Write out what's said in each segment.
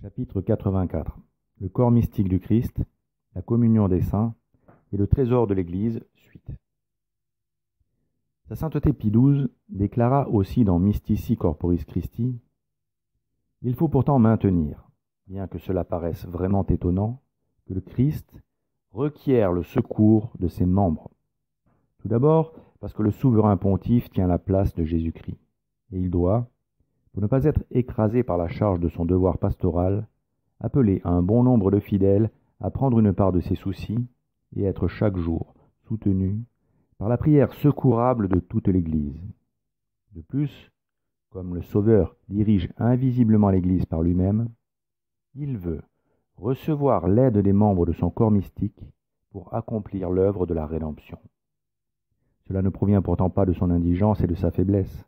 Chapitre 84. Le corps mystique du Christ, la communion des saints et le trésor de l'Église, suite. Sa sainteté Pie XII déclara aussi dans Mystici Corporis Christi: « Il faut pourtant maintenir, bien que cela paraisse vraiment étonnant, que le Christ requiert le secours de ses membres. Tout d'abord parce que le souverain pontife tient la place de Jésus-Christ, et il doit, pour ne pas être écrasé par la charge de son devoir pastoral, appeler un bon nombre de fidèles à prendre une part de ses soucis et être chaque jour soutenu par la prière secourable de toute l'Église. De plus, comme le Sauveur dirige invisiblement l'Église par lui-même, il veut recevoir l'aide des membres de son corps mystique pour accomplir l'œuvre de la rédemption. Cela ne provient pourtant pas de son indigence et de sa faiblesse,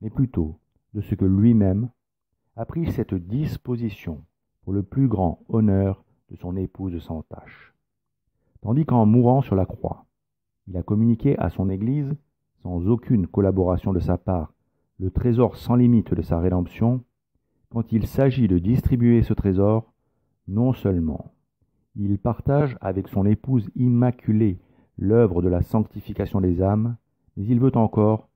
mais plutôt de ce que lui-même a pris cette disposition pour le plus grand honneur de son épouse sans tache. Tandis qu'en mourant sur la croix, il a communiqué à son Église, sans aucune collaboration de sa part, le trésor sans limite de sa rédemption. Quand il s'agit de distribuer ce trésor, non seulement il partage avec son épouse immaculée l'œuvre de la sanctification des âmes, mais il veut encore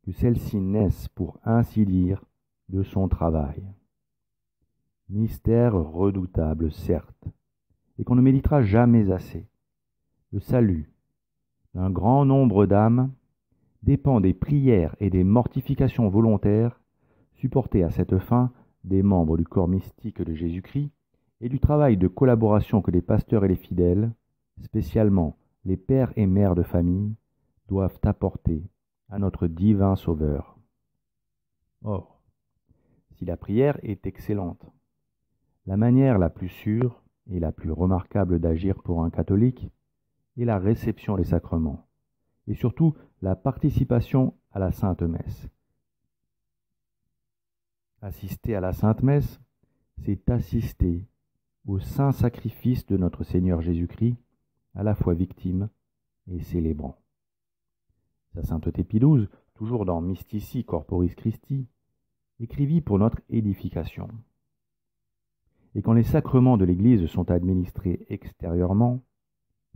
que celle-ci naisse, pour ainsi dire, de son travail. Mystère redoutable, certes, et qu'on ne méditera jamais assez. Le salut d'un grand nombre d'âmes dépend des prières et des mortifications volontaires supportées à cette fin des membres du corps mystique de Jésus-Christ et du travail de collaboration que les pasteurs et les fidèles, spécialement les pères et mères de famille, doivent apporter à notre divin Sauveur. Or, si la prière est excellente, la manière la plus sûre et la plus remarquable d'agir pour un catholique est la réception des sacrements, et surtout la participation à la Sainte Messe. Assister à la Sainte Messe, c'est assister au saint sacrifice de notre Seigneur Jésus-Christ, à la fois victime et célébrant. Sa sainteté Pie XII, toujours dans Mystici Corporis Christi, écrivit pour notre édification. Et quand les sacrements de l'Église sont administrés extérieurement,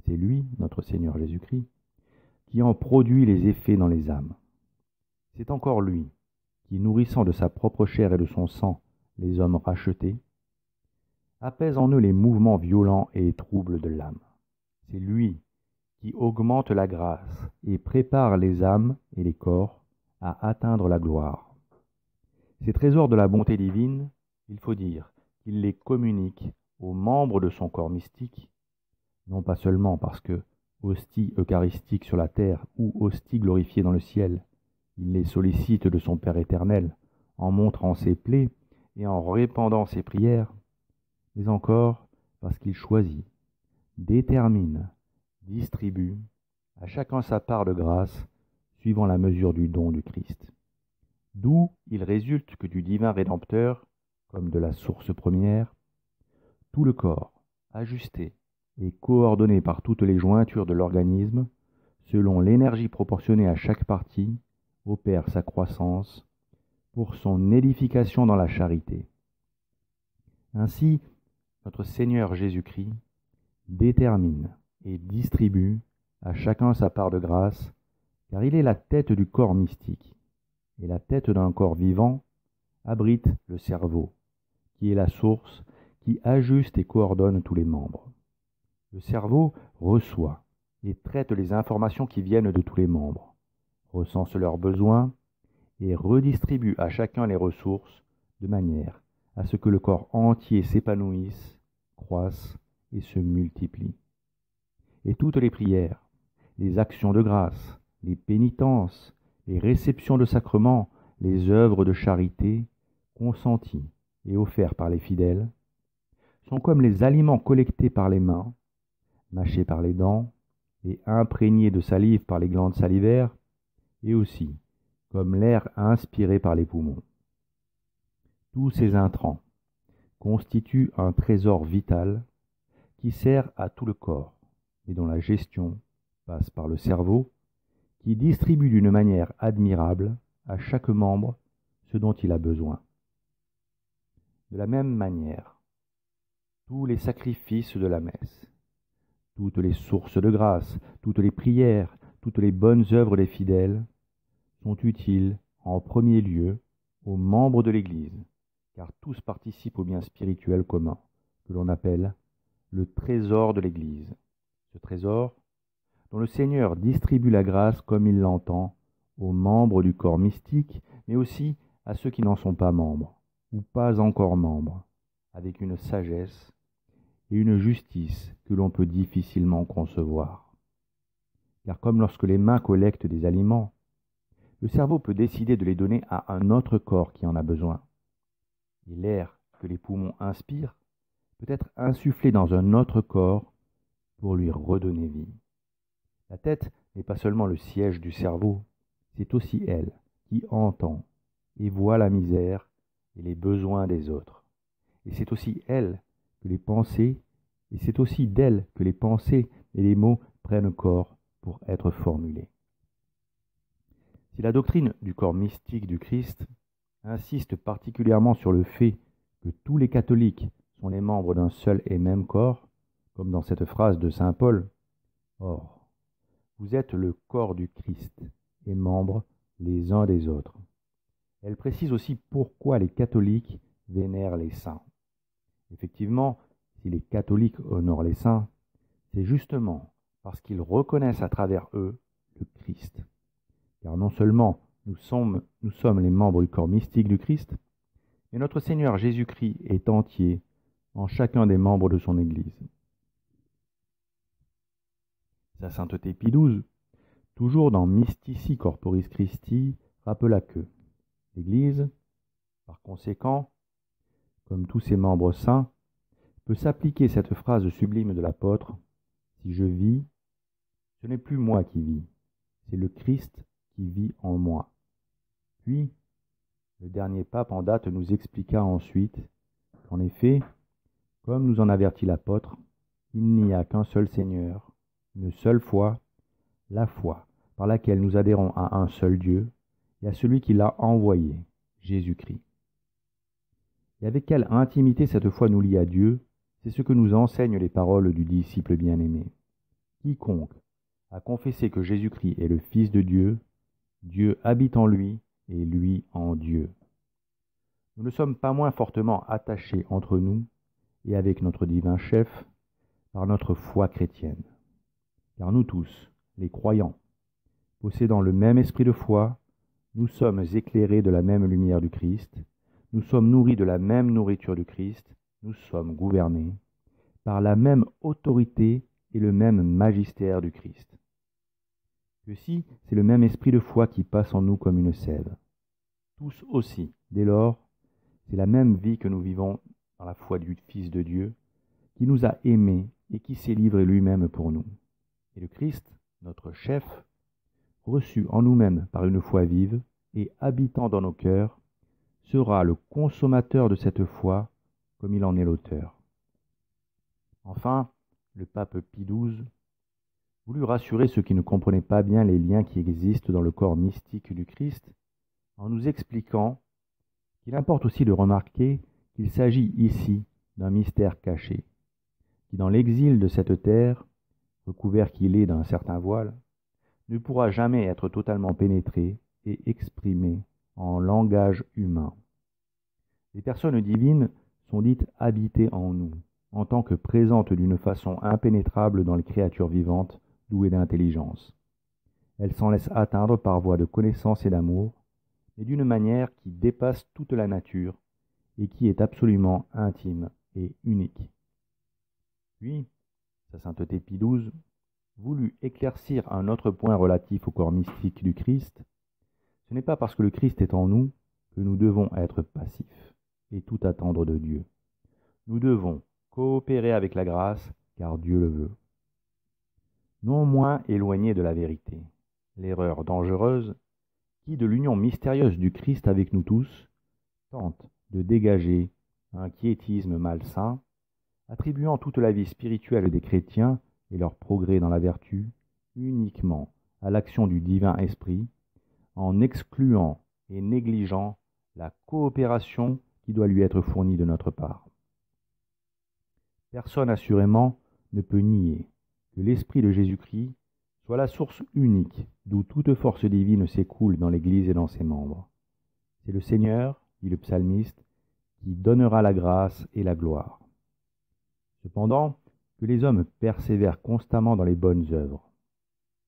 c'est lui, notre Seigneur Jésus-Christ, qui en produit les effets dans les âmes. C'est encore lui qui, nourrissant de sa propre chair et de son sang les hommes rachetés, apaise en eux les mouvements violents et troubles de l'âme. C'est lui qui augmente la grâce et prépare les âmes et les corps à atteindre la gloire. Ces trésors de la bonté divine, il faut dire qu'il les communique aux membres de son corps mystique, non pas seulement parce que, hostie eucharistique sur la terre ou hostie glorifiée dans le ciel, il les sollicite de son Père éternel en montrant ses plaies et en répandant ses prières, mais encore parce qu'il choisit, détermine, distribue à chacun sa part de grâce suivant la mesure du don du Christ. D'où il résulte que du divin Rédempteur, comme de la source première, tout le corps, ajusté et coordonné par toutes les jointures de l'organisme, selon l'énergie proportionnée à chaque partie, opère sa croissance pour son édification dans la charité. Ainsi, notre Seigneur Jésus-Christ détermine et distribue à chacun sa part de grâce, car il est la tête du corps mystique, et la tête d'un corps vivant abrite le cerveau, qui est la source qui ajuste et coordonne tous les membres. Le cerveau reçoit et traite les informations qui viennent de tous les membres, recense leurs besoins et redistribue à chacun les ressources de manière à ce que le corps entier s'épanouisse, croisse et se multiplie. Et toutes les prières, les actions de grâce, les pénitences, les réceptions de sacrements, les œuvres de charité consenties et offertes par les fidèles, sont comme les aliments collectés par les mains, mâchés par les dents et imprégnés de salive par les glandes salivaires, et aussi comme l'air inspiré par les poumons. Tous ces intrants constituent un trésor vital qui sert à tout le corps et dont la gestion passe par le cerveau, qui distribue d'une manière admirable à chaque membre ce dont il a besoin. De la même manière, tous les sacrifices de la messe, toutes les sources de grâce, toutes les prières, toutes les bonnes œuvres des fidèles sont utiles en premier lieu aux membres de l'Église, car tous participent au bien spirituel commun, que l'on appelle le trésor de l'Église. Ce trésor, dont le Seigneur distribue la grâce comme il l'entend aux membres du corps mystique, mais aussi à ceux qui n'en sont pas membres, ou pas encore membres, avec une sagesse et une justice que l'on peut difficilement concevoir. Car comme lorsque les mains collectent des aliments, le cerveau peut décider de les donner à un autre corps qui en a besoin. Et l'air que les poumons inspirent peut être insufflé dans un autre corps pour lui redonner vie. La tête n'est pas seulement le siège du cerveau, c'est aussi elle qui entend et voit la misère et les besoins des autres. Et c'est aussi elle que les pensées, et c'est aussi d'elle que les pensées et les mots prennent corps pour être formulés. Si la doctrine du corps mystique du Christ insiste particulièrement sur le fait que tous les catholiques sont les membres d'un seul et même corps, comme dans cette phrase de saint Paul, « Or, vous êtes le corps du Christ et membres les uns des autres ». Elle précise aussi pourquoi les catholiques vénèrent les saints. Effectivement, si les catholiques honorent les saints, c'est justement parce qu'ils reconnaissent à travers eux le Christ. Car non seulement nous sommes les membres du corps mystique du Christ, mais notre Seigneur Jésus-Christ est entier en chacun des membres de son Église. Sa sainteté Pie XII, toujours dans Mystici Corporis Christi, rappela que l'Église, par conséquent, comme tous ses membres saints, peut s'appliquer cette phrase sublime de l'apôtre « Si je vis, ce n'est plus moi qui vis, c'est le Christ qui vit en moi. » Puis, le dernier pape en date nous expliqua ensuite qu'en effet, comme nous en avertit l'apôtre, il n'y a qu'un seul Seigneur, une seule foi, la foi par laquelle nous adhérons à un seul Dieu et à celui qui l'a envoyé, Jésus-Christ. Et avec quelle intimité cette foi nous lie à Dieu, c'est ce que nous enseignent les paroles du disciple bien-aimé. Quiconque a confessé que Jésus-Christ est le Fils de Dieu, Dieu habite en lui et lui en Dieu. Nous ne sommes pas moins fortement attachés entre nous et avec notre divin chef par notre foi chrétienne. Car nous tous, les croyants, possédant le même esprit de foi, nous sommes éclairés de la même lumière du Christ, nous sommes nourris de la même nourriture du Christ, nous sommes gouvernés par la même autorité et le même magistère du Christ. Ceci, c'est le même esprit de foi qui passe en nous comme une sève. Tous aussi, dès lors, c'est la même vie que nous vivons dans la foi du Fils de Dieu, qui nous a aimés et qui s'est livré lui-même pour nous. Et le Christ, notre chef, reçu en nous-mêmes par une foi vive et habitant dans nos cœurs, sera le consommateur de cette foi comme il en est l'auteur. Enfin, le pape Pie XII voulut rassurer ceux qui ne comprenaient pas bien les liens qui existent dans le corps mystique du Christ en nous expliquant qu'il importe aussi de remarquer qu'il s'agit ici d'un mystère caché, qui dans l'exil de cette terre, recouvert qu'il est d'un certain voile, ne pourra jamais être totalement pénétré et exprimé en langage humain. Les personnes divines sont dites habiter en nous, en tant que présentes d'une façon impénétrable dans les créatures vivantes douées d'intelligence. Elles s'en laissent atteindre par voie de connaissance et d'amour, mais d'une manière qui dépasse toute la nature et qui est absolument intime et unique. Puis, sa sainteté Pie XII voulut éclaircir un autre point relatif au corps mystique du Christ. Ce n'est pas parce que le Christ est en nous que nous devons être passifs et tout attendre de Dieu. Nous devons coopérer avec la grâce, car Dieu le veut. Non moins éloignés de la vérité, l'erreur dangereuse qui, de l'union mystérieuse du Christ avec nous tous, tente de dégager un quiétisme malsain, attribuant toute la vie spirituelle des chrétiens et leur progrès dans la vertu uniquement à l'action du divin esprit, en excluant et négligeant la coopération qui doit lui être fournie de notre part. Personne assurément ne peut nier que l'Esprit de Jésus-Christ soit la source unique d'où toute force divine s'écoule dans l'Église et dans ses membres. C'est le Seigneur, dit le psalmiste, qui donnera la grâce et la gloire. Cependant, que les hommes persévèrent constamment dans les bonnes œuvres,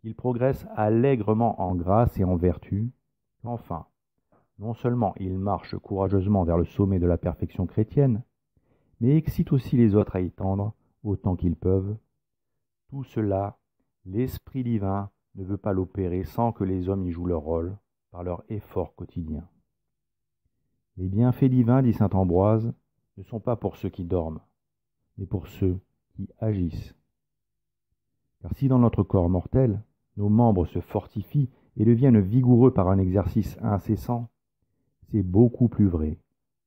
qu'ils progressent allègrement en grâce et en vertu, qu'enfin, non seulement ils marchent courageusement vers le sommet de la perfection chrétienne, mais excitent aussi les autres à y tendre autant qu'ils peuvent. Tout cela, l'Esprit divin ne veut pas l'opérer sans que les hommes y jouent leur rôle par leur effort quotidien. Les bienfaits divins, dit saint Ambroise, ne sont pas pour ceux qui dorment, mais pour ceux qui agissent. Car si dans notre corps mortel, nos membres se fortifient et deviennent vigoureux par un exercice incessant, c'est beaucoup plus vrai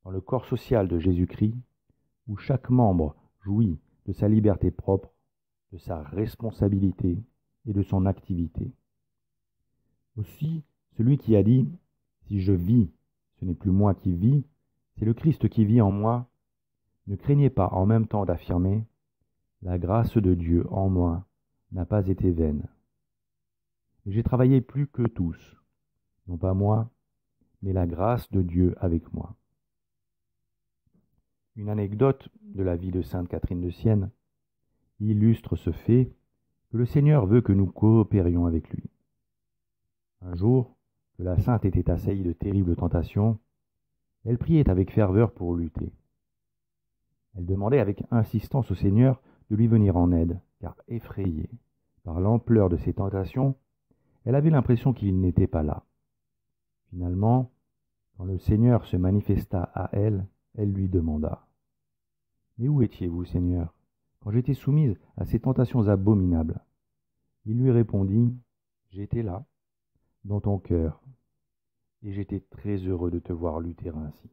dans le corps social de Jésus-Christ, où chaque membre jouit de sa liberté propre, de sa responsabilité et de son activité. Aussi, celui qui a dit « Si je vis, ce n'est plus moi qui vis, c'est le Christ qui vit en moi », ne craignez pas en même temps d'affirmer « La grâce de Dieu en moi n'a pas été vaine. J'ai travaillé plus que tous, non pas moi, mais la grâce de Dieu avec moi. » Une anecdote de la vie de sainte Catherine de Sienne illustre ce fait que le Seigneur veut que nous coopérions avec lui. Un jour, que la sainte était assaillie de terribles tentations, elle priait avec ferveur pour lutter. Elle demandait avec insistance au Seigneur de lui venir en aide, car effrayée par l'ampleur de ses tentations, elle avait l'impression qu'il n'était pas là. Finalement, quand le Seigneur se manifesta à elle, elle lui demanda « Mais où étiez-vous, Seigneur, quand j'étais soumise à ces tentations abominables ?» Il lui répondit « J'étais là, dans ton cœur, et j'étais très heureux de te voir lutter ainsi. »